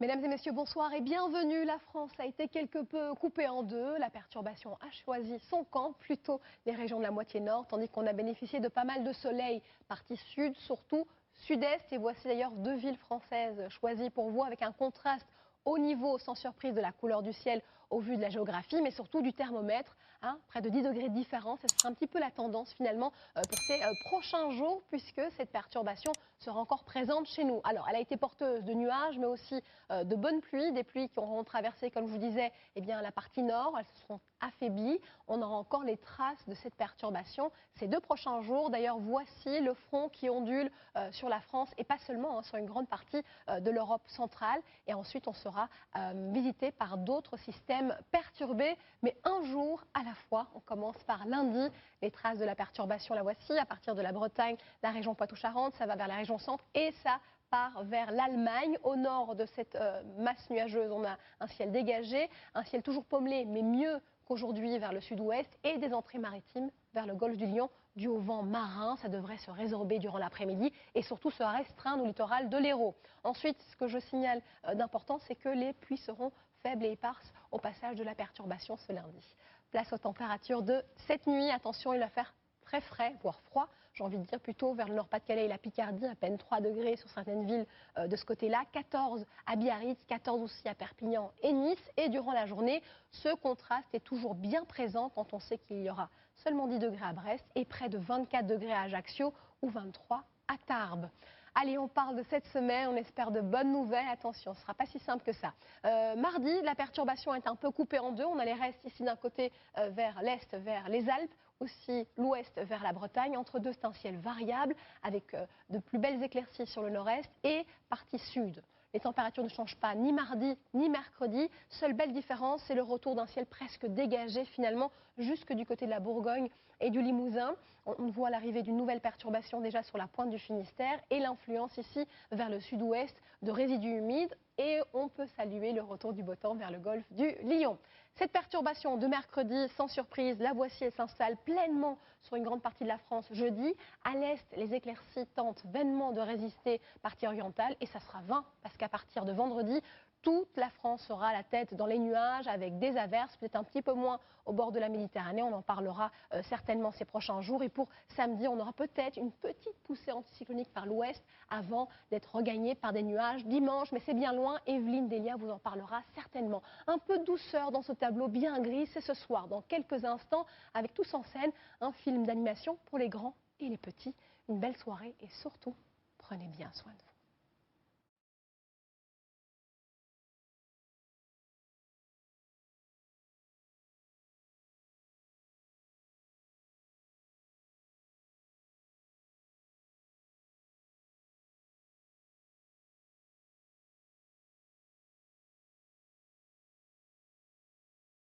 Mesdames et messieurs, bonsoir et bienvenue. La France a été quelque peu coupée en deux. La perturbation a choisi son camp, plutôt les régions de la moitié nord, tandis qu'on a bénéficié de pas mal de soleil, partie sud, surtout sud-est. Et voici d'ailleurs deux villes françaises choisies pour vous, avec un contraste au niveau, sans surprise, de la couleur du ciel au vu de la géographie, mais surtout du thermomètre. Près de 10 degrés de différence, ce sera un petit peu la tendance finalement pour ces prochains jours, puisque cette perturbation sera encore présente chez nous. Alors, elle a été porteuse de nuages, mais aussi de bonnes pluies, des pluies qui auront traversé, comme je vous disais, la partie nord. Elles se seront affaiblies. On aura encore les traces de cette perturbation ces deux prochains jours. D'ailleurs, voici le front qui ondule sur la France, et pas seulement, sur une grande partie de l'Europe centrale. Et ensuite, on sera visité par d'autres systèmes perturbés, mais un jour à la fois. On commence par lundi. Les traces de la perturbation, la voici, à partir de la Bretagne, la région Poitou-Charentes, ça va vers la région centre et ça part vers l'Allemagne. Au nord de cette masse nuageuse, on a un ciel dégagé, un ciel toujours pommelé, mais mieux qu'aujourd'hui vers le sud-ouest, et des entrées maritimes vers le golfe du Lion, dû au vent marin. Ça devrait se résorber durant l'après-midi et surtout se restreindre au littoral de l'Hérault. Ensuite, ce que je signale d'important, c'est que les pluies seront faibles et éparses au passage de la perturbation ce lundi. Place aux températures de cette nuit. Attention, il va faire très frais, voire froid, j'ai envie de dire, plutôt vers le Nord-Pas-de-Calais et la Picardie, à peine 3 degrés sur certaines villes de ce côté-là, 14 à Biarritz, 14 aussi à Perpignan et Nice. Et durant la journée, ce contraste est toujours bien présent quand on sait qu'il y aura seulement 10 degrés à Brest et près de 24 degrés à Ajaccio ou 23 à Tarbes. Allez, on parle de cette semaine, on espère de bonnes nouvelles. Attention, ce ne sera pas si simple que ça. Mardi, la perturbation est un peu coupée en deux. On a les restes ici d'un côté vers l'est, vers les Alpes, aussi l'ouest vers la Bretagne. Entre deux, c'est un ciel variable avec de plus belles éclaircies sur le nord-est et partie sud. Les températures ne changent pas ni mardi ni mercredi. Seule belle différence, c'est le retour d'un ciel presque dégagé finalement jusque du côté de la Bourgogne et du Limousin. On voit l'arrivée d'une nouvelle perturbation déjà sur la pointe du Finistère et l'influence ici vers le sud-ouest de résidus humides. Et on peut saluer le retour du beau temps vers le golfe du Lion. Cette perturbation de mercredi, sans surprise, la voici, elle s'installe pleinement sur une grande partie de la France jeudi. À l'est, les éclaircies tentent vainement de résister partie orientale et ça sera vain parce qu'à partir de vendredi, toute la France sera à la tête dans les nuages avec des averses, peut-être un petit peu moins au bord de la Méditerranée. On en parlera certainement ces prochains jours. Et pour samedi, on aura peut-être une petite poussée anticyclonique par l'ouest avant d'être regagné par des nuages dimanche. Mais c'est bien loin. Evelyne Delia vous en parlera certainement. Un peu de douceur dans ce tableau bien gris. C'est ce soir, dans quelques instants, avec Tous en scène, un film d'animation pour les grands et les petits. Une belle soirée et surtout, prenez bien soin de vous.